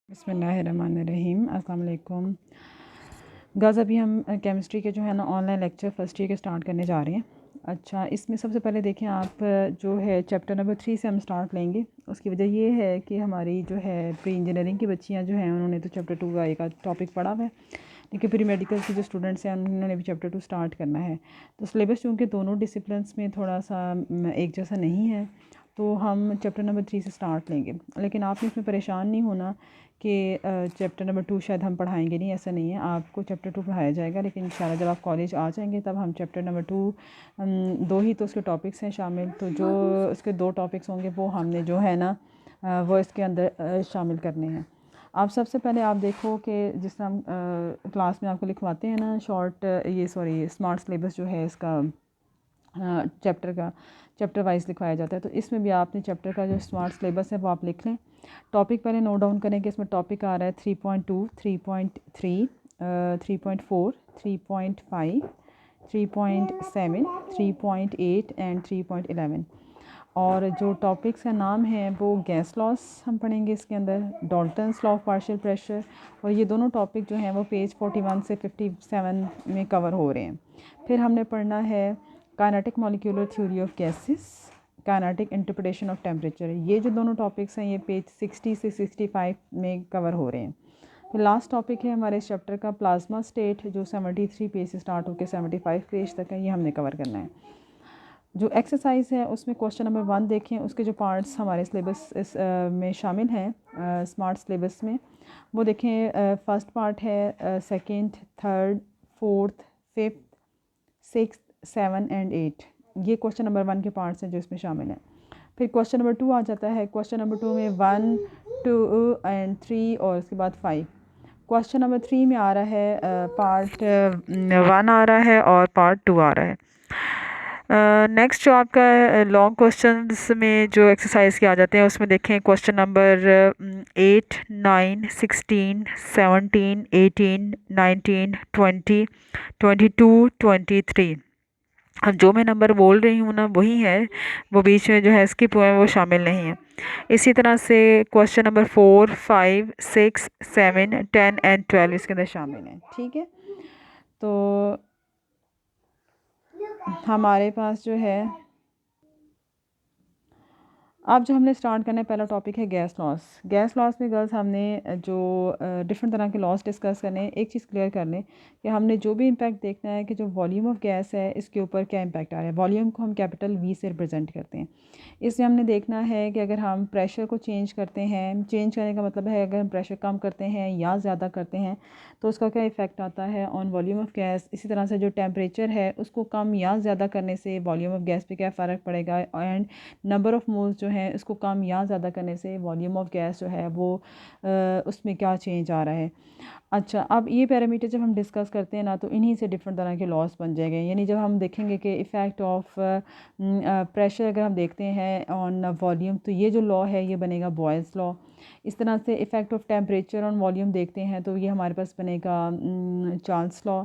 बिस्मिल्लाहिर्रहमानिर्रहीम। अस्सलाम वालेकुम गाइस, अभी हम केमिस्ट्री के जो है ना ऑनलाइन लेक्चर फर्स्ट ईयर के स्टार्ट करने जा रहे हैं। अच्छा, इसमें सबसे पहले देखें आप, जो है चैप्टर नंबर 3 से हम स्टार्ट लेंगे। उसकी वजह ये है कि हमारी जो है प्री इंजीनियरिंग की बच्चियां जो हैं उन्होंने तो चैप्टर 2 का एक टॉपिक पढ़ा हुआ है, लेकिन प्री मेडिकल के जो स्टूडेंट्स हैं उन्होंने भी चैप्टर 2 स्टार्ट करना है। तो सिलेबस चूँकि दोनों डिसिप्लिन्स में थोड़ा सा एक जैसा नहीं है, तो हम चैप्टर नंबर 3 से स्टार्ट लेंगे। लेकिन आपने इसमें परेशान नहीं होना कि चैप्टर नंबर 2 शायद हम पढ़ाएंगे नहीं, ऐसा नहीं है। आपको चैप्टर 2 पढ़ाया जाएगा, लेकिन इंशाल्लाह जब आप कॉलेज आ जाएंगे तब हम चैप्टर नंबर 2 दो ही तो उसके टॉपिक्स हैं शामिल, तो जो उसके 2 टॉपिक्स होंगे वो हमने जो है ना वो इसके अंदर शामिल करने हैं। आप सबसे पहले आप देखो कि जिस तरह हम क्लास में आपको लिखवाते हैं ना शॉर्ट स्मार्ट सिलेबस जो है इसका चैप्टर वाइज लिखवाया जाता है। तो इसमें भी आपने चैप्टर का जो स्मार्ट सिलेबस है वो आप लिख लें। टॉपिक पहले नोट डाउन करें कि इसमें टॉपिक आ रहा है 3.2, 3.3, 3.4, 3.5, 3.7, 3.8 एंड 3.11। और जो टॉपिक्स का नाम है वो गैस लॉस हम पढ़ेंगे इसके अंदर, Dalton's law of partial pressure, और ये दोनों टॉपिक जो हैं वो पेज 41 से 57 में कवर हो रहे हैं। फिर हमने पढ़ना है kinetic molecular theory of gases, kinetic interpretation of temperature. ये जो दोनों टॉपिक्स हैं ये पेज 60 से 65 में कवर हो रहे हैं। फिर लास्ट टॉपिक है हमारे इस चैप्टर का प्लाज्मा स्टेट, जो 73 पेज से स्टार्ट होकर 75 पेज तक है, ये हमने कवर करना है। जो एक्सरसाइज है उसमें क्वेश्चन नंबर 1 देखें, उसके जो पार्ट्स हमारे सिलेबस में शामिल हैं स्मार्ट सिलेबस में, वो देखें। फर्स्ट पार्ट है second, third, fourth, fifth, six, 7 and 8। ये क्वेश्चन नंबर 1 के पार्ट्स हैं जो इसमें शामिल हैं। फिर क्वेश्चन नंबर 2 आ जाता है। क्वेश्चन नंबर 2 में 1, 2 एंड 3 और उसके बाद 5। क्वेश्चन नंबर 3 में आ रहा है पार्ट 1 आ रहा है और पार्ट 2 आ रहा है। नेक्स्ट जो आपका लॉन्ग क्वेश्चंस में जो एक्सरसाइज के आ जाते हैं उसमें देखें क्वेश्चन नंबर 8, 9, 16, 17, 18, 19, 20, 22, 23। अब जो मैं नंबर बोल रही हूँ ना वही है, वो बीच में जो है स्किप हुए हैं वो शामिल नहीं है। इसी तरह से क्वेश्चन नंबर 4, 5, 6, 7, 10 एंड 12 इसके अंदर शामिल हैं। ठीक है, तो हमारे पास जो है अब जो हमने स्टार्ट करना है, पहला टॉपिक है गैस लॉस। गैस लॉस में गर्ल्स हमने जो डिफरेंट तरह के लॉस डिस्कस करने हैं। एक चीज़ क्लियर कर लें कि हमने जो भी इम्पैक्ट देखना है कि जो वॉल्यूम ऑफ गैस है इसके ऊपर क्या इम्पैक्ट आ रहा है। वॉल्यूम को हम कैपिटल वी से रिप्रेजेंट करते हैं। इसमें हमने देखना है कि अगर हम प्रेशर को चेंज करते हैं, चेंज करने का मतलब है अगर हम प्रेशर कम करते हैं या ज़्यादा करते हैं तो उसका क्या इफ़ेक्ट आता है ऑन वॉल्यूम ऑफ गैस। इसी तरह से जो टेम्परेचर है उसको कम या ज़्यादा करने से वॉल्यूम ऑफ गैस पे क्या फ़र्क पड़ेगा, एंड नंबर ऑफ़ मोल्स जो है इसको कम या ज़्यादा करने से वॉल्यूम ऑफ गैस जो है वो उसमें क्या चेंज आ रहा है। अच्छा, अब ये पैरामीटर जब हम डिस्कस करते हैं ना तो इन्हीं से डिफरेंट तरह के लॉस बन जाएंगे। यानी जब हम देखेंगे कि इफ़ेक्ट ऑफ प्रेशर अगर हम देखते हैं ऑन वॉल्यूम, तो ये जो लॉ है ये बनेगा बॉयल्स लॉ। इस तरह से effect of temperature on volume देखते हैं तो ये हमारे पास बनेगा Charles law.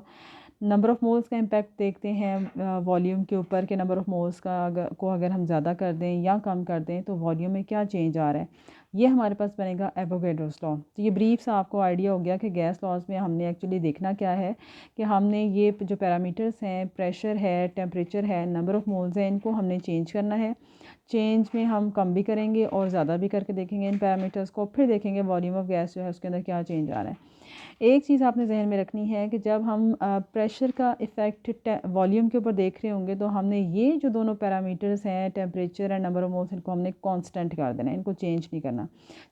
Number of moles का इम्पैक्ट देखते हैं वॉल्यूम के ऊपर, के नंबर ऑफ़ मोल्स का अगर हम ज़्यादा कर दें या कम कर दें तो वॉल्यूम में क्या चेंज आ रहा है, ये हमारे पास बनेगा एवोगैड्रोस लॉ। तो ये ब्रीफ सा आपको आइडिया हो गया कि गैस लॉज में हमने एक्चुअली देखना क्या है, कि हमने ये जो पैरामीटर्स हैं, प्रेशर है, टेम्परेचर है, नंबर ऑफ़ मोल्स हैं, इनको हमने चेंज करना है। चेंज में हम कम भी करेंगे और ज़्यादा भी करके देखेंगे इन पैरामीटर्स को, फिर देखेंगे वॉल्यूम ऑफ गैस जो है उसके अंदर क्या चेंज आ रहा है। एक चीज़ आपने जहन में रखनी है कि जब हम प्रेशर का इफ़ेक्ट वॉल्यूम के ऊपर देख रहे होंगे तो हमने ये जो दोनों पैरामीटर्स हैं, temperature and number of moles, इनको हमने कांस्टेंट कर देना है, इनको चेंज नहीं करना।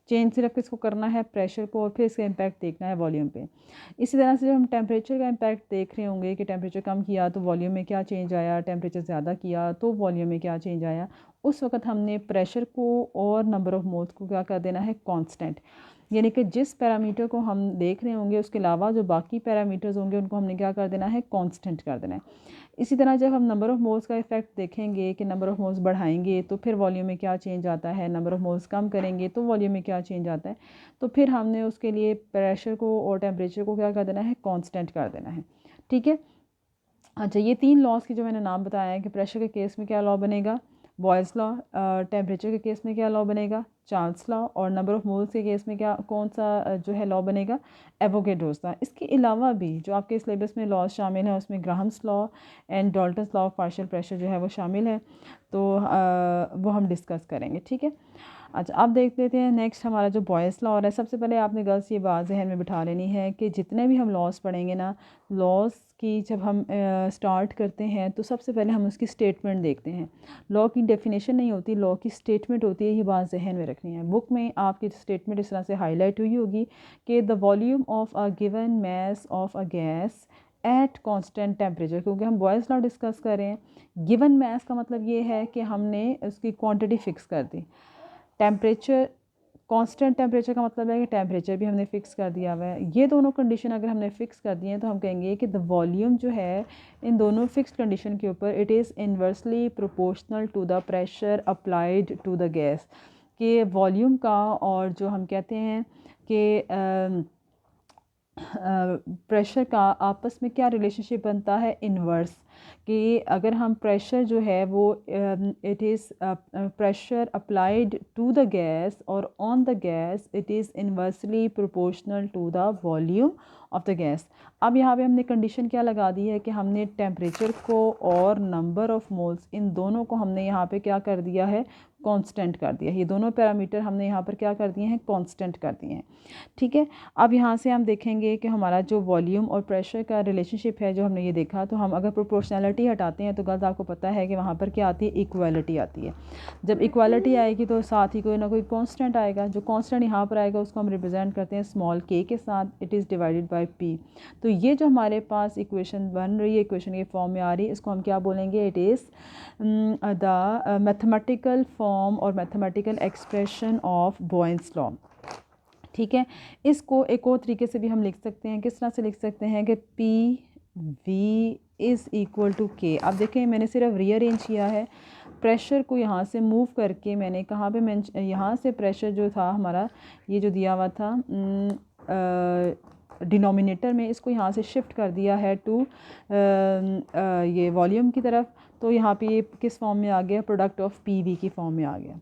चेंज सिर्फ किसको करना है, प्रेशर को, और फिर इसका इम्पैक्ट देखना है वॉल्यूम पे। इसी तरह से जब हम टेम्परेचर का इम्पैक्ट देख रहे होंगे कि टेम्परेचर कम किया तो वॉल्यूम में क्या चेंज आया, टेम्परेचर ज़्यादा किया तो वॉल्यूम में क्या चेंज आया, उस वक्त हमने प्रेशर को और नंबर ऑफ़ मोल्स को क्या कर देना है, कांस्टेंट। यानी कि जिस पैरामीटर को हम देख रहे होंगे उसके अलावा जो बाकी पैरामीटर्स होंगे उनको हमने क्या कर देना है, कांस्टेंट कर देना है। इसी तरह जब हम नंबर ऑफ़ मोल्स का इफ़ेक्ट देखेंगे कि नंबर ऑफ़ मोल्स बढ़ाएंगे तो फिर वॉल्यूम में क्या चेंज आता है, नंबर ऑफ़ मोल्स कम करेंगे तो वॉल्यूम में क्या चेंज आता है, तो फिर हमने उसके लिए प्रेशर को और टेम्परेचर को क्या कर देना है, कांस्टेंट कर देना है। ठीक है। अच्छा, ये 3 लॉस की जो मैंने नाम बताया है कि प्रेशर के केस में क्या लॉ बनेगा, बॉयल्स लॉ, टेम्परेचर के केस में क्या लॉ बनेगा, चार्ल्स लॉ, और नंबर ऑफ़ मोल्स के केस में क्या कौन सा जो है लॉ बनेगा, एवोगेड्रोस का। इसके अलावा भी जो आपके सिलेबस में लॉज शामिल हैं उसमें Graham's law and Dalton's law of partial pressure जो है वो शामिल है, तो वो हम डिस्कस करेंगे, ठीक है। अच्छा, अब देख लेते हैं नेक्स्ट हमारा जो बॉयस लॉ है। सबसे पहले आपने गर्ल्स ये बात जहन में बिठा लेनी है कि जितने भी हम लॉज पढ़ेंगे ना, लॉज की जब हम स्टार्ट करते हैं तो सबसे पहले हम उसकी स्टेटमेंट देखते हैं। लॉ की डेफिनेशन नहीं होती, लॉ की स्टेटमेंट होती है, ये बात जहन में रखनी है। बुक में आपकी स्टेटमेंट इस तरह से हाईलाइट हुई होगी कि the volume of a given mass of a gas at constant temperature, क्योंकि हम बॉयस लॉ डिस्कस कर रहे हैं। गिवन मास का मतलब ये है कि हमने उसकी क्वांटिटी फ़िक्स कर दी। टेम्परेचर, कांस्टेंट टेम्परेचर का मतलब है कि टेम्परेचर भी हमने फ़िक्स कर दिया हुआ है। ये दोनों कंडीशन अगर हमने फ़िक्स कर दी हैं तो हम कहेंगे कि द वॉल्यूम जो है इन दोनों फिक्स्ड कंडीशन के ऊपर it is inversely proportional to the pressure applied to the gas, कि वॉल्यूम का और जो हम कहते हैं कि प्रेशर का आपस में क्या रिलेशनशिप बनता है, इन्वर्स, कि अगर हम प्रेशर जो है वो it is pressure applied to the gas और on the gas it is inversely proportional to the volume of the gas. अब यहाँ पे हमने कंडीशन क्या लगा दी है कि हमने टेम्परेचर को और नंबर ऑफ़ मोल्स इन दोनों को हमने यहाँ पे क्या कर दिया है, कांस्टेंट कर दिया। ये दोनों पैरामीटर हमने यहाँ पर क्या कर दिए हैं, कांस्टेंट कर दिए हैं, ठीक है। अब यहाँ से हम देखेंगे कि हमारा जो वॉल्यूम और प्रेशर का रिलेशनशिप है जो हमने ये देखा, तो हम अगर प्रोपोर्शनैलिटी हटाते हैं तो गर्ल्स आपको पता है कि वहाँ पर क्या आती है, इक्वालिटी आती है। जब इक्वालिटी आएगी तो साथ ही कोई ना कोई कांस्टेंट आएगा। जो कांस्टेंट यहाँ पर आएगा उसको हम रिप्रेजेंट करते हैं स्मॉल के साथ, it is divided by P. तो ये जो हमारे पास इक्वेशन बन रही है, इक्वेशन के फॉर्म में आ रही है, इसको हम क्या बोलेंगे, it is the mathematical form और mathematical expression of Boyle's law, ठीक है। इसको एक और तरीके से भी हम लिख सकते हैं। किस तरह से लिख सकते हैं कि P V is equal to K. अब देखें मैंने सिर्फ रीअरेंज किया है, प्रेशर को यहाँ से मूव करके मैंने कहाँ पे मैं यहाँ से प्रेशर जो था हमारा ये जो दिया हुआ था डिनोमिनेटर में, इसको यहाँ से शिफ्ट कर दिया है टू ये वॉल्यूम की तरफ। तो यहाँ पे ये किस फॉर्म में आ गया, प्रोडक्ट ऑफ पी वी की फॉर्म में आ गया।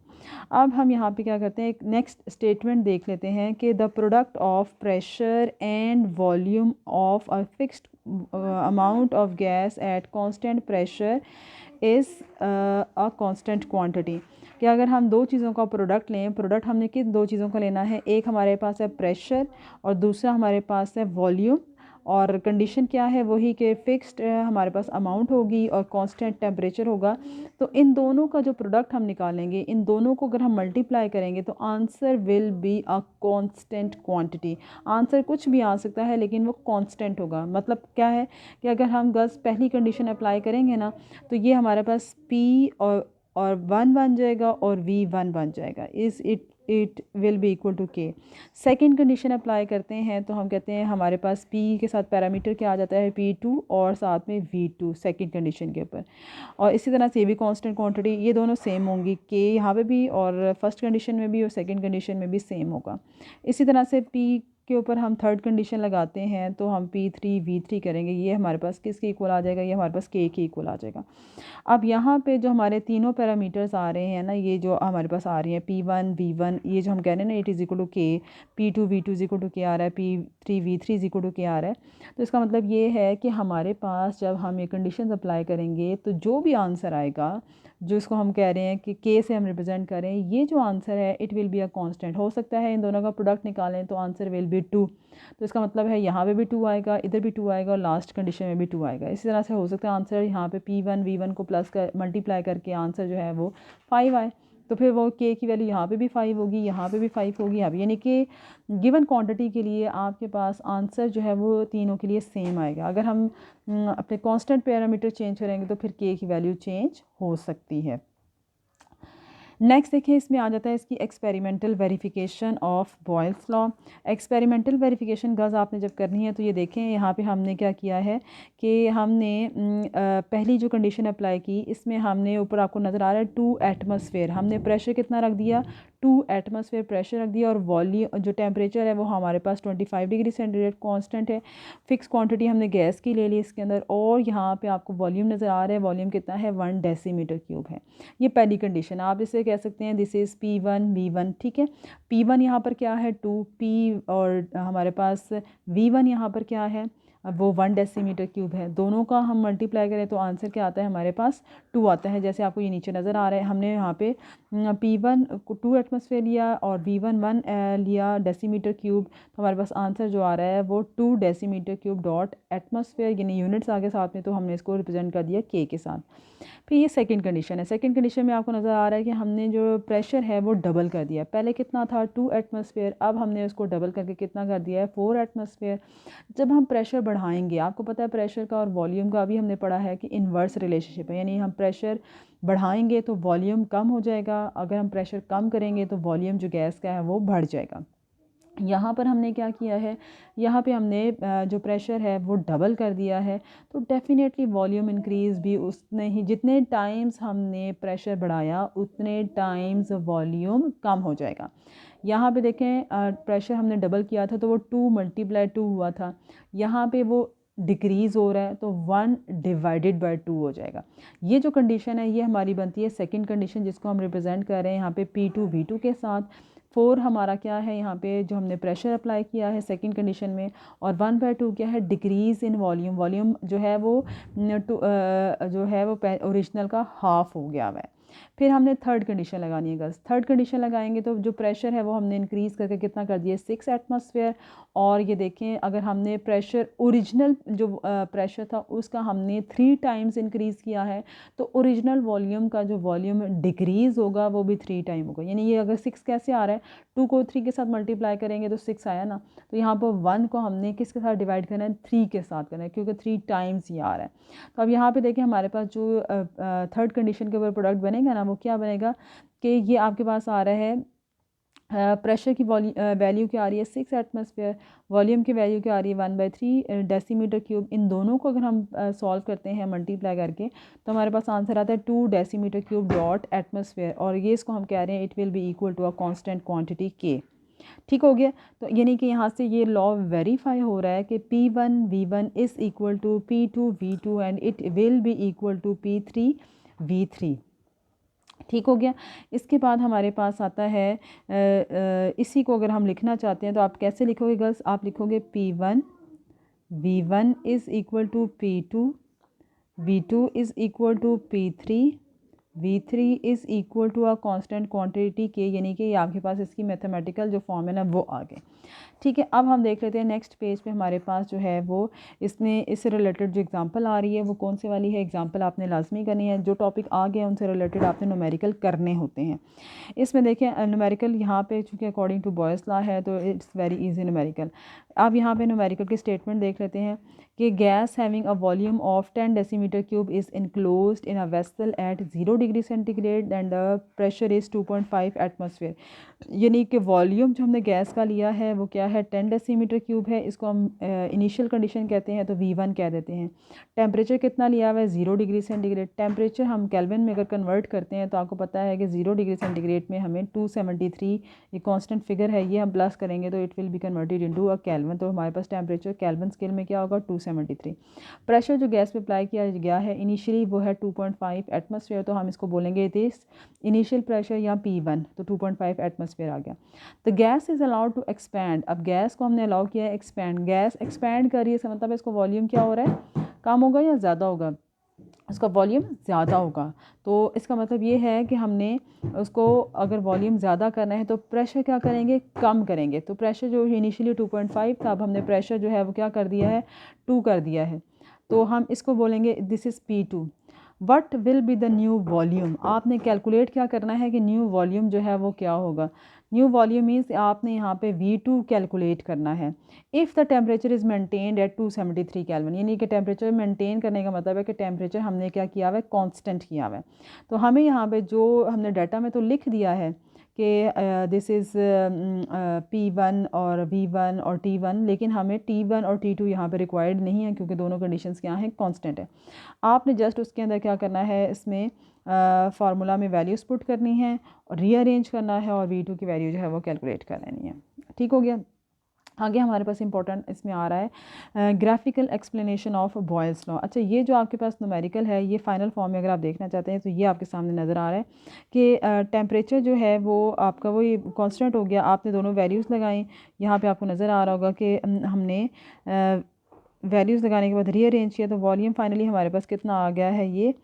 अब हम यहाँ पे क्या करते हैं, एक नेक्स्ट स्टेटमेंट देख लेते हैं कि the product of pressure and volume of a fixed amount of gas at constant pressure is a constant quantity. कि अगर हम दो चीज़ों का प्रोडक्ट लें, प्रोडक्ट हमने किन दो चीज़ों का लेना है, एक हमारे पास है प्रेशर और दूसरा हमारे पास है वॉल्यूम, और कंडीशन क्या है, वही कि फ़िक्स्ड हमारे पास अमाउंट होगी और कांस्टेंट टेम्परेचर होगा। तो इन दोनों का जो प्रोडक्ट हम निकालेंगे, इन दोनों को अगर हम मल्टीप्लाई करेंगे तो answer will be a constant quantity. Answer कुछ भी आ सकता है लेकिन वो कांस्टेंट होगा। मतलब क्या है कि अगर हम गर्ल्स पहली कंडीशन अप्लाई करेंगे ना, तो ये हमारे पास पी और वन बन जाएगा और वी वन बन जाएगा, is it will be equal to K. Second condition apply करते हैं तो हम कहते हैं हमारे पास पी के साथ पैरामीटर क्या आ जाता है, P2 और साथ में V2 सेकेंड कंडीशन के ऊपर। और इसी तरह से ये भी कांस्टेंट क्वांटिटी, ये दोनों सेम होंगी, के यहाँ पे भी और फर्स्ट कंडीशन में भी और सेकंड कंडीशन में भी सेम होगा। इसी तरह से P के ऊपर हम थर्ड कंडीशन लगाते हैं तो हम P3 V3 करेंगे, ये हमारे पास किसके इक्वल आ जाएगा, ये हमारे पास के इक्वल आ जाएगा। अब यहाँ पे जो हमारे तीनों पैरामीटर्स आ रहे हैं ना, ये जो हमारे पास आ रही हैं P1 V1, ये जो हम कह रहे हैं ना इट इज़ इक्वल टू के, P2 V2 is equal to के आ रहा है, P3 V3 is equal to के आ रहा है। तो इसका मतलब ये है कि हमारे पास जब हम ये कंडीशंस अप्लाई करेंगे तो जो भी आंसर आएगा, जो इसको हम कह रहे हैं कि के से हम रिप्रेजेंट करें, ये जो आंसर है it will be a constant. हो सकता है इन दोनों का प्रोडक्ट निकालें तो आंसर विल बी 2, तो इसका मतलब है यहाँ पे भी 2 आएगा, इधर भी 2 आएगा और लास्ट कंडीशन में भी 2 आएगा। इसी तरह से हो सकता है आंसर यहाँ पे P1 V1 को प्लस कर मल्टीप्लाई करके आंसर जो है वो 5 आए, तो फिर वो के की वैल्यू यहाँ पे भी 5 होगी, यहाँ पे भी 5 होगी, यहाँ पे, यानी कि गिवन क्वांटिटी के लिए आपके पास आंसर जो है वो तीनों के लिए सेम आएगा। अगर हम अपने कांस्टेंट पैरामीटर चेंज करेंगे तो फिर के की वैल्यू चेंज हो सकती है। नेक्स्ट देखिए, इसमें आ जाता है इसकी experimental verification of Boyle's law. Experimental verification girls आपने जब करनी है तो ये देखें यहाँ पे हमने क्या किया है कि हमने पहली जो कंडीशन अप्लाई की, इसमें हमने ऊपर आपको नज़र आ रहा है 2 एटमॉस्फेयर, हमने प्रेशर कितना रख दिया 2 एटमॉस्फेयर प्रेशर रख दिया और वॉल्यूम जो टेम्परेचर है वो हमारे पास 25 डिग्री सेंटीग्रेड कांस्टेंट है। फिक्स क्वांटिटी हमने गैस की ले ली इसके अंदर, और यहाँ पे आपको वॉल्यूम नज़र आ रहा है, वॉल्यूम कितना है 1 डेसीमीटर क्यूब है। ये पहली कंडीशन, आप इसे कह सकते हैं दिस इज़ P1 V1, ठीक है। P1 यहाँ पर क्या है 2 P, और हमारे पास V1 यहाँ पर क्या है, अब वो 1 डेसीमीटर क्यूब है। दोनों का हम मल्टीप्लाई करें तो आंसर क्या आता है हमारे पास 2 आता है। जैसे आपको ये नीचे नज़र आ रहा है, हमने यहाँ पे P1 को 2 एटमॉस्फेयर लिया और V1 1 लिया डेसीमीटर क्यूब, तो हमारे पास आंसर जो आ रहा है वो 2 डेसीमीटर क्यूब डॉट एटमॉस्फेयर, यानी यूनिट्स आगे साथ में, तो हमने इसको रिप्रेजेंट कर दिया K के साथ। फिर ये सेकंड कंडीशन है। सेकंड कंडीशन में आपको नज़र आ रहा है कि हमने जो प्रेशर है वो डबल कर दिया। पहले कितना था 2 एटमॉस्फेयर, अब हमने उसको डबल करके कितना कर दिया है 4 एटमॉस्फेयर। जब हम प्रेशर बढ़ाएंगे, आपको पता है प्रेशर का और वॉल्यूम का अभी हमने पढ़ा है कि इन्वर्स रिलेशनशिप है, यानी हम प्रेशर बढ़ाएंगे तो वॉल्यूम कम हो जाएगा, अगर हम प्रेशर कम करेंगे तो वॉल्यूम जो गैस का है वो बढ़ जाएगा। यहाँ पर हमने क्या किया है, यहाँ पे हमने जो प्रेशर है वो डबल कर दिया है, तो डेफिनेटली वॉल्यूम इंक्रीज़ भी उतने ही, जितने टाइम्स हमने प्रेशर बढ़ाया उतने टाइम्स वॉल्यूम कम हो जाएगा। यहाँ पे देखें प्रेशर हमने डबल किया था तो वो 2 × 2 हुआ था, यहाँ पे वो डिक्रीज़ हो रहा है तो 1 डिवाइडेड बाय 2 हो जाएगा। ये जो कंडीशन है ये हमारी बनती है सेकंड कंडीशन, जिसको हम रिप्रेजेंट कर रहे हैं यहाँ पे P2 V2 के साथ। 4 हमारा क्या है यहाँ पे जो हमने प्रेशर अप्लाई किया है सेकंड कंडीशन में, और 1/2 क्या है डिक्रीज़ इन वॉल्यूम। वॉल्यूम जो है वो ओरिजिनल का हाफ हो गया हुआ है। फिर हमने थर्ड कंडीशन लगानी है गर्ल्स। थर्ड कंडीशन लगाएंगे तो जो प्रेशर है वो हमने इंक्रीज़ करके कितना कर दिया 6 एटमॉस्फेयर, और ये देखें अगर हमने प्रेशर ओरिजिनल जो प्रेशर था उसका हमने 3 टाइम्स इंक्रीज़ किया है, तो ओरिजिनल वॉल्यूम का जो वॉल्यूम डिक्रीज़ होगा वो भी 3 टाइम होगा। यानी ये अगर 6 कैसे आ रहा है, 2 को 3 के साथ मल्टीप्लाई करेंगे तो 6 आया ना, तो यहाँ पर 1 को हमने किसके साथ डिवाइड करना है 3 के साथ करना है, क्योंकि 3 टाइम्स ये आ रहा है। तो अब यहाँ पे देखिए हमारे पास जो थर्ड कंडीशन के ऊपर प्रोडक्ट बनेगा ना, वो क्या बनेगा कि ये आपके पास आ रहा है प्रेशर की वैल्यू क्या आ रही है 6 एटमॉस्फेयर, वॉल्यूम की वैल्यू क्या आ रही है 1/3 डेसीमीटर क्यूब। इन दोनों को अगर हम सॉल्व करते हैं मल्टीप्लाई करके तो हमारे पास आंसर आता है 2 डेसीमीटर क्यूब डॉट एटमॉस्फेयर, और ये इसको हम कह रहे हैं it will be equal to a constant quantity K। ठीक हो गया। तो यानी कि यहाँ से ये लॉ वेरीफाई हो रहा है कि P1 V1 is equal to P2 V2 and it will be equal to P3 V3। ठीक हो गया। इसके बाद हमारे पास आता है इसी को अगर हम लिखना चाहते हैं तो आप कैसे लिखोगे गर्ल्स, आप लिखोगे P1 V1 is equal to P2 V2 is equal to P3 V3 is equal to a constant quantity K, यानी कि आपके पास इसकी मैथमेटिकल जो फॉर्म है ना वो आ गए। ठीक है, अब हम देख लेते हैं नेक्स्ट पेज पे हमारे पास जो है वो इससे रिलेटेड जो एग्जांपल आ रही है वो कौन सी वाली है। एग्जांपल आपने लाजमी करनी है, जो टॉपिक आ गया उनसे रिलेटेड आपने न्यूमेरिकल करने होते हैं। इसमें देखें न्यूमेरिकल यहाँ पे चूँकि अकॉर्डिंग टू बॉयज़ लॉ है तो इट्स वेरी इजी न्यूमेरिकल। अब यहाँ पे न्यूमेरिकल की स्टेटमेंट देख लेते हैं कि gas having a volume of 10 decimetre cube is enclosed in a vessel eight 0 degree centigrade and the pressure is 2.5 atmosphere. यानी कि वॉल्यूम जो हमने गैस का लिया है वो क्या है 10 डेसीमीटर क्यूब है, इसको हम इनिशियल कंडीशन कहते हैं तो V1 कह देते हैं। टेम्परेचर कितना लिया हुआ है 0 डिग्री सेंटीग्रेड। टेम्परेचर हम केल्विन में अगर कन्वर्ट करते हैं तो आपको पता है कि 0 डिग्री सेंटीग्रेड में हमें 273, ये कांस्टेंट फिगर है, ये हम प्लस करेंगे तो it will be converted into a kelvin, तो हमारे पास टेम्परेचर केल्विन स्केल में क्या होगा 273। प्रेशर जो गैस पे अप्लाई किया गया है इनिशियली वो है 2.5 एटमॉस्फेयर, तो हम इसको बोलेंगे इट इज़ इनिशियल प्रेशर या P1, तो 2.5 एटमॉस्फेयर आ गया। तो gas is allowed to expand, अब गैस को हमने अलाउ किया है एक्सपैंड, गैस एक्सपैंड कर रही है, इसका मतलब इसको वॉल्यूम क्या हो रहा है कम होगा या ज़्यादा होगा, उसका वॉल्यूम ज़्यादा होगा। तो इसका मतलब ये है कि हमने उसको अगर वॉल्यूम ज़्यादा करना है तो प्रेशर क्या करेंगे कम करेंगे। तो प्रेशर जो इनिशियली 2.5 था, अब हमने प्रेशर जो है वो क्या कर दिया है 2 कर दिया है, तो हम इसको बोलेंगे this is P2। What will be the new volume, आपने कैलकुलेट क्या करना है कि न्यू वॉल्यूम जो है वो क्या होगा। न्यू वॉल्यूम मीन्स आपने यहाँ पे V2 कैलकुलेट करना है। If the temperature is maintained eight 273 kelvin, यानी कि टेम्परेचर मेंटेन करने का मतलब है कि टेम्परेचर हमने क्या किया हुआ है कांस्टेंट किया हुआ है। तो हमें यहाँ पे जो हमने डाटा में तो लिख दिया है कि दिस इज़ P1 और V1 और T1, लेकिन हमें T1 और T2 यहाँ पे रिक्वायर्ड नहीं है क्योंकि दोनों कंडीशंस क्या हैं, कांस्टेंट है। आपने जस्ट उसके अंदर क्या करना है, इसमें फार्मूला में वैल्यूज़ पुट करनी है और रीअरेंज करना है और V2 की वैल्यू जो है वो कैलकुलेट कर लेनी है। ठीक हो गया। आगे हमारे पास इंपॉर्टेंट इसमें आ रहा है graphical explanation of Boyle's law. अच्छा, ये जो आपके पास न्यूमेरिकल है, ये फाइनल फॉर्म में अगर आप देखना चाहते हैं तो ये आपके सामने नज़र आ रहा है कि टेम्परेचर जो है वो आपका वही कांस्टेंट हो गया। आपने दोनों वैल्यूज़ लगाई, यहाँ पे आपको नज़र आ रहा होगा कि हमने वैल्यूज़ लगाने के बाद रीअरेंज किया तो वॉल्यूम फाइनली हमारे पास कितना आ गया है, ये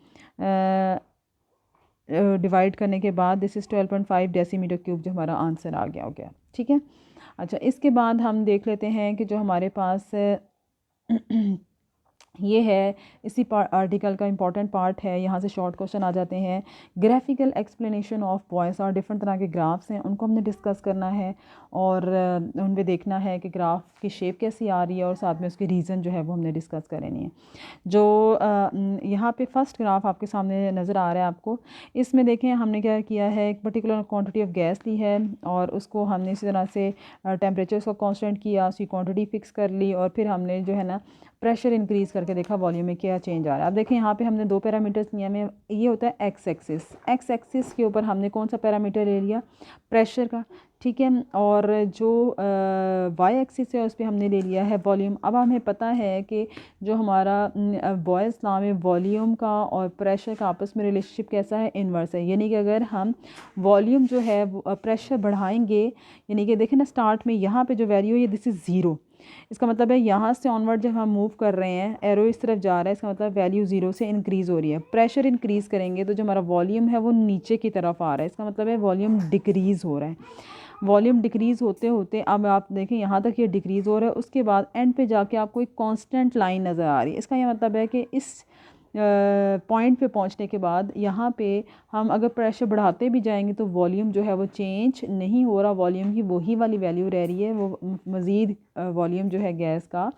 डिवाइड करने के बाद दिस इज़ 12.5 डेसीमीटर क्यूब जो हमारा आंसर आ गया। ठीक है। अच्छा, इसके बाद हम देख लेते हैं कि जो हमारे पास ये है, इसी आर्टिकल का इंपॉर्टेंट पार्ट है। यहाँ से शॉर्ट क्वेश्चन आ जाते हैं। ग्राफिकल एक्सप्लेनेशन ऑफ बॉयस, और डिफरेंट तरह के ग्राफ्स हैं, उनको हमने डिस्कस करना है और उनमें देखना है कि ग्राफ की शेप कैसी आ रही है और साथ में उसकी रीज़न जो है वो हमने डिस्कस करनी है। जो यहाँ पे फर्स्ट ग्राफ आपके सामने नज़र आ रहा है आपको, इसमें देखें हमने क्या किया है, एक पर्टिकुलर क्वांटिटी ऑफ गैस ली है और उसको हमने इसी तरह से टेम्परेचर उसको कांस्टेंट किया, उसकी क्वांटिटी फिक्स कर ली और फिर हमने जो है ना प्रेशर इंक्रीज़ करके देखा वॉल्यूम में क्या चेंज आ रहा है। अब देखें यहाँ पे हमने दो पैरामीटर्स लिए हैं। ये होता है एक्स एक्सिस। एक्स एक्सिस के ऊपर हमने कौन सा पैरामीटर ले लिया, प्रेशर का। ठीक है। और जो वाई एक्सिस है उस पर हमने ले लिया है वॉल्यूम। अब हमें पता है कि जो हमारा बॉयल्स लॉ में वॉल्यूम का और प्रेशर का आपस में रिलेशनशिप कैसा है, इन्वर्स है। यानी कि अगर हम वॉल्यूम जो है प्रेशर बढ़ाएंगे, यानी कि देखें ना स्टार्ट में यहाँ पे जो वैल्यू है दिस इज़ ज़ीरो, इसका मतलब है यहाँ से ऑनवर्ड जब हम मूव कर रहे हैं, एरो इस तरफ जा रहा है, इसका मतलब वैल्यू ज़ीरो से इंक्रीज़ हो रही है। प्रेशर इंक्रीज़ करेंगे तो जो हमारा वॉल्यूम है वो नीचे की तरफ आ रहा है, इसका मतलब है वॉल्यूम डिक्रीज़ हो रहा है। वॉल्यूम डिक्रीज़ होते होते अब आप देखें यहाँ तक ये डिक्रीज़ हो रहा है, उसके बाद एंड पे जाके आपको एक कांस्टेंट लाइन नज़र आ रही है। इसका ये मतलब है कि इस पॉइंट पे पहुंचने के बाद यहाँ पे हम अगर प्रेशर बढ़ाते भी जाएंगे तो वॉल्यूम जो है वो चेंज नहीं हो रहा, वॉल्यूम की वही वाली वैल्यू रह रही है। वो मज़ीद वॉल्यूम जो है गैस का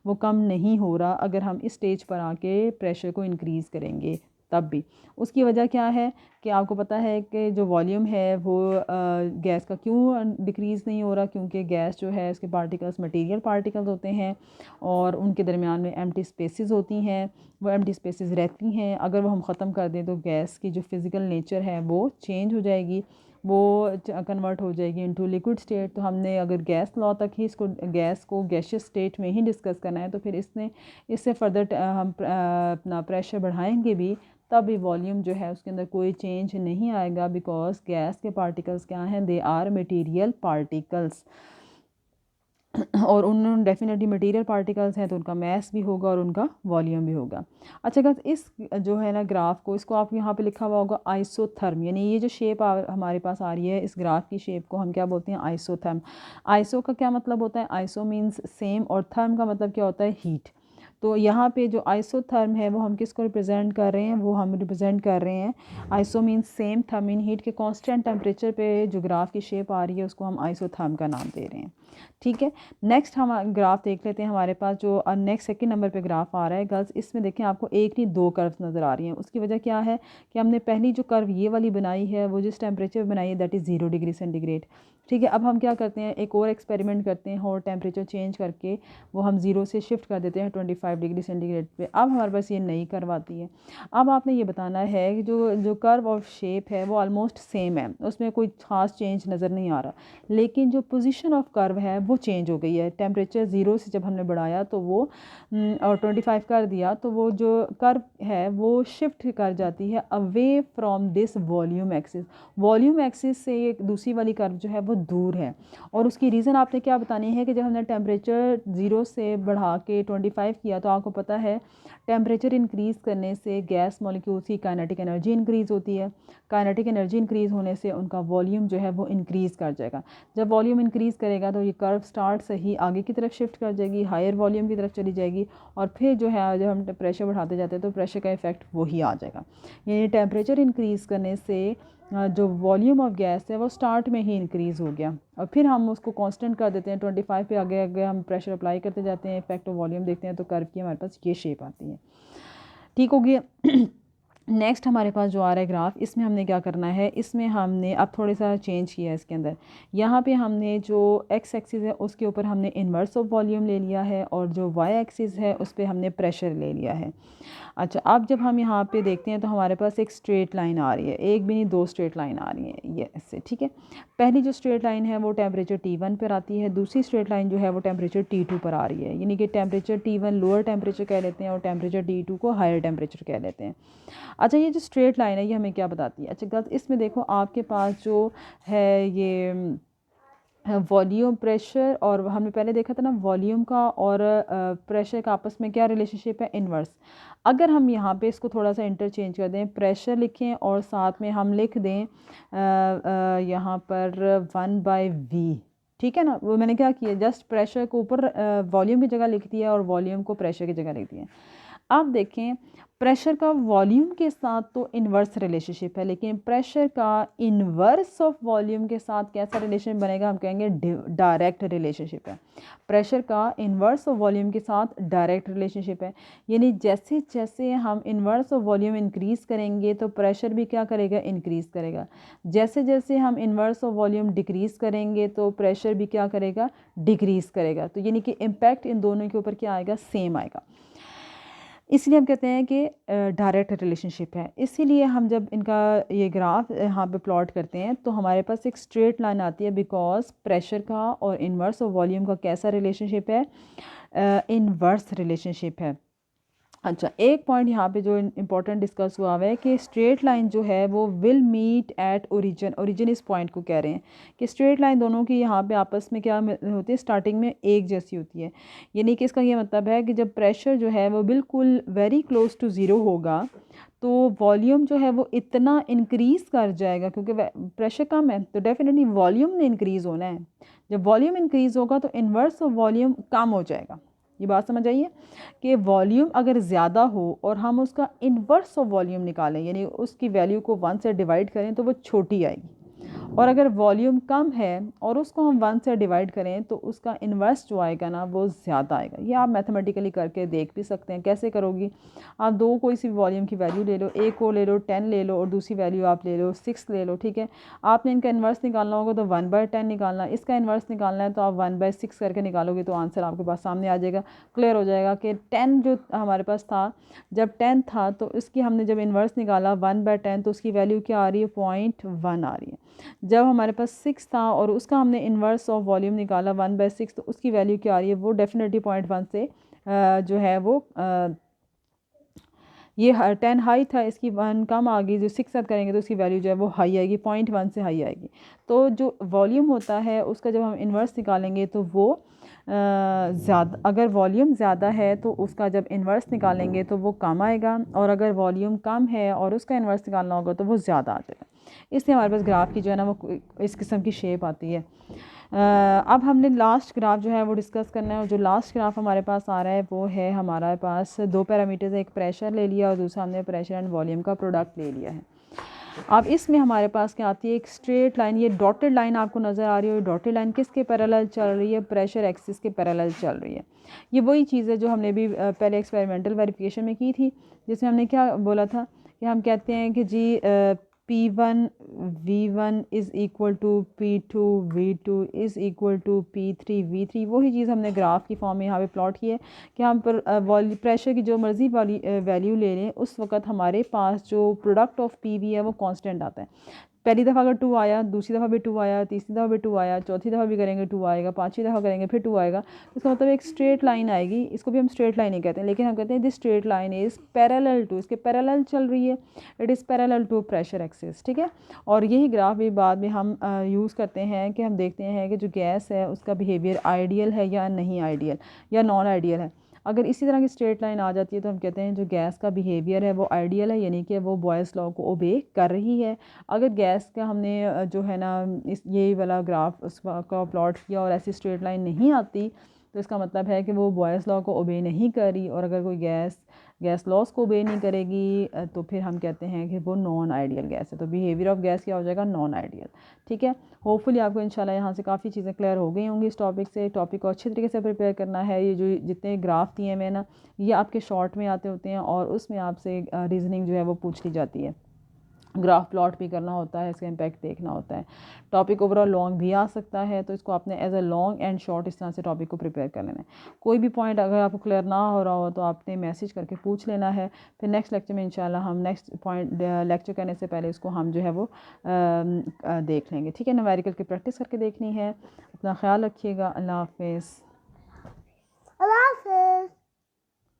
वो कम नहीं हो रहा अगर हम इस स्टेज पर आके प्रेशर को इंक्रीज़ करेंगे तब भी। उसकी वजह क्या है कि आपको पता है कि जो वॉल्यूम है वो गैस का क्यों डिक्रीज़ नहीं हो रहा, क्योंकि गैस जो है उसके पार्टिकल्स मटेरियल पार्टिकल्स होते हैं और उनके दरमियान में एम्प्टी स्पेसेस होती हैं। वो एम्प्टी स्पेसेस रहती हैं, अगर वो हम ख़त्म कर दें तो गैस की जो फिज़िकल नेचर है वो चेंज हो जाएगी, वो कन्वर्ट हो जाएगी इनटू लिक्विड स्टेट। तो हमने अगर गैस लॉ तक ही इसको गैस को गैशियस स्टेट में ही डिस्कस करना है तो फिर इससे फर्दर हम अपना प्रेशर बढ़ाएंगे भी तब भी वॉल्यूम जो है उसके अंदर कोई चेंज नहीं आएगा, बिकॉज गैस के पार्टिकल्स क्या हैं, दे आर मटेरियल पार्टिकल्स और उन डेफिनेटली मटेरियल पार्टिकल्स हैं तो उनका मैस भी होगा और उनका वॉल्यूम भी होगा। अच्छा गाइस, इस जो है ना ग्राफ को, इसको आप यहाँ पे लिखा हुआ होगा आइसोथर्म, यानी ये जो शेप हमारे पास आ रही है इस ग्राफ की शेप को हम क्या बोलते हैं, आइसोथर्म। आइसो का क्या मतलब होता है, आइसो मीन्स सेम और थर्म का मतलब क्या होता है, हीट। तो यहाँ पे जो आइसोथर्म है वो हम किसको रिप्रेजेंट कर रहे हैं, वो हम रिप्रेजेंट कर रहे हैं iso means same, therm mean heat के कांस्टेंट टेम्परेचर पे जो ग्राफ की शेप आ रही है उसको हम आइसोथर्म का नाम दे रहे हैं। ठीक है। नेक्स्ट हम ग्राफ देख लेते हैं। हमारे पास जो नेक्स्ट सेकंड नंबर पे ग्राफ आ रहा है गर्ल्स, इसमें देखें आपको एक नहीं दो कर्व्स नज़र आ रही हैं। उसकी वजह क्या है कि हमने पहली जो कर्व ये वाली बनाई है वो जिस टेम्परेचर बनाई है दैट इज़ 0 डिग्री सेंटीग्रेड। ठीक है। अब हम क्या करते हैं, एक और एक्सपेरिमेंट करते हैं और टेम्परेचर चेंज करके वो हम 0 से शिफ्ट कर देते हैं 25 डिग्री सेंटीग्रेड पे। अब हमारे पास ये नई कर्व आती है। अब आपने ये बताना है कि जो कर्व और शेप है वो ऑलमोस्ट सेम है, उसमें कोई खास चेंज नज़र नहीं आ रहा, लेकिन जो पोजीशन ऑफ कर्व है वो चेंज हो गई है। टेम्परेचर 0 से जब हमने बढ़ाया तो वो और 25 कर दिया तो वो जो कर्व है वो शिफ्ट कर जाती है away from this volume axis. Volume axis से एक दूसरी वाली कर्व जो है वो दूर है और उसकी रीज़न आपने क्या बतानी है कि जब हमने टेम्परेचर 0 से बढ़ा के 25 किया तो आपको पता है टेम्परेचर इंक्रीज़ करने से गैस मॉलिक्यूल्स की काइनेटिक एनर्जी इंक्रीज़ होती है। काइनेटिक एनर्जी इंक्रीज़ होने से उनका वॉल्यूम जो है वो इंक्रीज़ कर जाएगा। जब वॉल्यूम इंक्रीज़ करेगा तो ये कर्व स्टार्ट से ही आगे की तरफ शिफ्ट कर जाएगी, हायर वॉल्यूम की तरफ चली जाएगी और फिर जो है जब हम प्रेशर बढ़ाते जाते हैं तो प्रेशर का इफेक्ट वही आ जाएगा। यानी टेम्परेचर इंक्रीज़ करने से जो वॉल्यूम ऑफ गैस है वो स्टार्ट में ही इंक्रीज़ हो गया और फिर हम उसको कांस्टेंट कर देते हैं 25 पे, आगे आगे हम प्रेशर अप्लाई करते जाते हैं, इफेक्ट ऑफ वॉल्यूम देखते हैं तो कर्व की हमारे पास ये शेप आती है। ठीक हो गया। नेक्स्ट हमारे पास जो आ रहा है ग्राफ, इसमें हमने क्या करना है, इसमें हमने अब थोड़ा सा चेंज किया है इसके अंदर। यहाँ पे हमने जो एक्स एक्सिस है उसके ऊपर हमने इन्वर्स ऑफ वॉल्यूम ले लिया है, और जो वाई एक्सिस है उस पर हमने प्रेशर ले लिया है। अच्छा, अब जब हम यहाँ पे देखते हैं तो हमारे पास एक स्ट्रेट लाइन आ रही है, एक भी नहीं दो स्ट्रेट लाइन आ रही है ये ऐसे, ठीक है। पहली जो स्ट्रेट लाइन है वो टेम्परेचर T1 पर आती है, दूसरी स्ट्रेट लाइन जो है वो टेम्परेचर T2 पर आ रही है, यानी कि टेम्परेचर T1 लोअर टेम्परेचर कह लेते हैं और टेम्परेचर T2 को हायर टेम्परेचर कह लेते हैं। अच्छा, ये जो स्ट्रेट लाइन है ये हमें क्या बताती है? अच्छा गर्ल्स, इसमें देखो आपके पास जो है ये वॉल्यूम प्रेशर, और हमने पहले देखा था ना वॉल्यूम का और प्रेशर का आपस में क्या रिलेशनशिप है, इन्वर्स। अगर हम यहाँ पे इसको थोड़ा सा इंटरचेंज कर दें, प्रेशर लिखें और साथ में हम लिख दें यहाँ पर 1/V, ठीक है ना। वो मैंने क्या किया, जस्ट प्रेशर को ऊपर वॉल्यूम की जगह लिख दिया और वॉल्यूम को प्रेशर की जगह लिख दिया। आप देखें, प्रेशर का वॉल्यूम के साथ तो इन्वर्स रिलेशनशिप है, लेकिन प्रेशर का इन्वर्स ऑफ वॉल्यूम के साथ कैसा रिलेशन बनेगा, हम कहेंगे डायरेक्ट रिलेशनशिप है। प्रेशर का इन्वर्स ऑफ वॉल्यूम के साथ डायरेक्ट रिलेशनशिप है, यानी जैसे जैसे हम इन्वर्स ऑफ वॉल्यूम इंक्रीज़ करेंगे तो प्रेशर भी क्या करेगा, इंक्रीज़ करेगा। जैसे जैसे हम इन्वर्स ऑफ वॉल्यूम डिक्रीज़ करेंगे तो प्रेशर भी क्या करेगा, डिक्रीज़ करेगा। तो यानी कि इम्पैक्ट इन दोनों के ऊपर क्या आएगा, सेम आएगा। इसलिए हम कहते हैं कि डायरेक्ट रिलेशनशिप है। इसीलिए हम जब इनका ये ग्राफ यहाँ पे प्लॉट करते हैं तो हमारे पास एक स्ट्रेट लाइन आती है, बिकॉज प्रेशर का और इन्वर्स और वॉल्यूम का कैसा रिलेशनशिप है, इन्वर्स रिलेशनशिप है। अच्छा, एक पॉइंट यहाँ पे जो इम्पोर्टेंट डिस्कस हुआ है कि स्ट्रेट लाइन जो है वो will meet at origin. Origin इस पॉइंट को कह रहे हैं कि स्ट्रेट लाइन दोनों की यहाँ पे आपस में क्या होती है, स्टार्टिंग में एक जैसी होती है। यानी कि इसका ये मतलब है कि जब प्रेशर जो है वो बिल्कुल वेरी क्लोज टू ज़ीरो होगा तो वॉल्यूम जो है वो इतना इंक्रीज़ कर जाएगा, क्योंकि प्रेशर कम है तो डेफिनेटली वॉल्यूम ने इंक्रीज़ होना है। जब वॉल्यूम इंक्रीज़ होगा तो इन्वर्स ऑफ वॉल्यूम कम हो जाएगा। ये बात समझ आइए कि वॉल्यूम अगर ज़्यादा हो और हम उसका इन्वर्स ऑफ वॉल्यूम निकालें, यानी उसकी वैल्यू को 1 से डिवाइड करें तो वो छोटी आएगी, और अगर वॉल्यूम कम है और उसको हम 1 से डिवाइड करें तो उसका इन्वर्स जो आएगा ना वो ज़्यादा आएगा। ये आप मैथमेटिकली करके देख भी सकते हैं। कैसे करोगी, आप दो कोई सी वॉल्यूम की वैल्यू ले लो, एक को ले लो 10 ले लो और दूसरी वैल्यू आप ले लो 6 ले लो, ठीक है। आपने इनका इन्वर्स निकालना होगा तो 1/10 निकालना, इसका इन्वर्स निकालना है तो आप 1/6 करके निकालोगे तो आंसर आपके पास सामने आ जाएगा। क्लियर हो जाएगा कि 10 जो हमारे पास था, जब 10 था तो इसकी हमने जब इन्वर्स निकाला 1/10 तो उसकी वैल्यू क्या आ रही है, 0.1 आ रही है। जब हमारे पास 6 था और उसका हमने इन्वर्स ऑफ वॉल्यूम निकाला 1/6 तो उसकी वैल्यू क्या आ रही है, वो डेफिनेटली 0.1 से जो है वो ये 10 हाई था, इसकी 1 कम आ गई, जो 6 साथ करेंगे तो उसकी वैल्यू जो है वो हाई आएगी, 0.1 से हाई आएगी। तो जो वॉल्यूम होता है उसका जब हम इन्वर्स निकालेंगे तो वो ज़्यादा, अगर वॉल्यूम ज़्यादा है तो उसका जब इन्वर्स निकालेंगे तो वो कम आएगा, और अगर वॉल्यूम कम है और उसका इन्वर्स निकालना होगा तो वो ज़्यादा आ जाएगा। इसलिए हमारे पास ग्राफ की जो है ना वो इस किस्म की शेप आती है। अब हमने लास्ट ग्राफ जो है वो डिस्कस करना है, और जो लास्ट ग्राफ हमारे पास आ रहा है वो है हमारे पास दो पैरामीटर्स, एक प्रेशर ले लिया और दूसरा हमने प्रेशर एंड वॉल्यूम का प्रोडक्ट ले लिया है। अब इसमें हमारे पास क्या आती है, एक स्ट्रेट लाइन, ये डॉटेड लाइन आपको नज़र आ रही है। डॉटेड लाइन किसके पैरेलल चल रही है, प्रेशर एक्सिस के पैरेलल चल रही है। ये वही चीज़ है जो हमने भी पहले एक्सपेरिमेंटल वेरिफिकेशन में की थी, जिसमें हमने क्या बोला था कि हम कहते हैं कि जी P1 is equal to P2 is equal to P3 वही चीज़ हमने ग्राफ की फॉर्म में यहाँ पे प्लॉट की है कि हम पर प्रेशर की जो मर्ज़ी वाली वैल्यू ले लें, उस वक्त हमारे पास जो प्रोडक्ट ऑफ PV है वो कांस्टेंट आता है। पहली दफ़ा अगर 2 आया, दूसरी दफ़ा भी 2 आया, तीसरी दफ़ा भी 2 आया, चौथी दफ़ा भी करेंगे 2 आएगा, पाँचवीं दफ़ा करेंगे फिर 2 आएगा। इसका मतलब एक स्ट्रेट लाइन आएगी। इसको भी हम स्ट्रेट लाइन ही कहते हैं, लेकिन हम कहते हैं this straight line is parallel to, इसके पैरेलल चल रही है, it is parallel to pressure axis, ठीक है। और यही ग्राफ भी बाद में हम यूज़ करते हैं कि हम देखते हैं कि जो गैस है उसका बिहेवियर आइडियल है या नहीं आइडियल या नॉन आइडियल है। अगर इसी तरह की स्ट्रेट लाइन आ जाती है तो हम कहते हैं जो गैस का बिहेवियर है वो आइडियल है, यानी कि वो बॉयल्स लॉ को ओबे कर रही है। अगर गैस का हमने जो है ना इस ये वाला ग्राफ उसका प्लॉट किया और ऐसी स्ट्रेट लाइन नहीं आती तो इसका मतलब है कि वो बॉयज़ लॉ को ओबे नहीं कर रही, और अगर कोई गैस लॉस को ओबे नहीं करेगी तो फिर हम कहते हैं कि वो नॉन आइडियल गैस है। तो बिहेवियर ऑफ गैस क्या हो जाएगा? Non ideal. ठीक है, होपफुली आपको इंशाल्लाह यहाँ से काफ़ी चीज़ें क्लियर हो गई होंगी इस टॉपिक से। टॉपिक को अच्छे तरीके से प्रिपेयर करना है। ये जो जितने ग्राफ दिए मैं ना, ये आपके शॉर्ट में आते होते हैं और उसमें आपसे रीजनिंग जो है वो पूछ ली जाती है। ग्राफ प्लॉट भी करना होता है, इसका इम्पैक्ट देखना होता है। टॉपिक ओवरऑल लॉन्ग भी आ सकता है, तो इसको आपने as a long and short इस तरह से टॉपिक को प्रिपेयर कर लेना है। कोई भी पॉइंट अगर आपको क्लियर ना हो रहा हो तो आपने मैसेज करके पूछ लेना है। फिर नेक्स्ट लेक्चर में इंशाल्लाह हम नेक्स्ट पॉइंट लेक्चर करने से पहले इसको हम जो है वो देख लेंगे। ठीक है, न्यूमेरिकल की प्रैक्टिस करके देखनी है। अपना ख्याल रखिएगा। अल्लाह हाफिज़।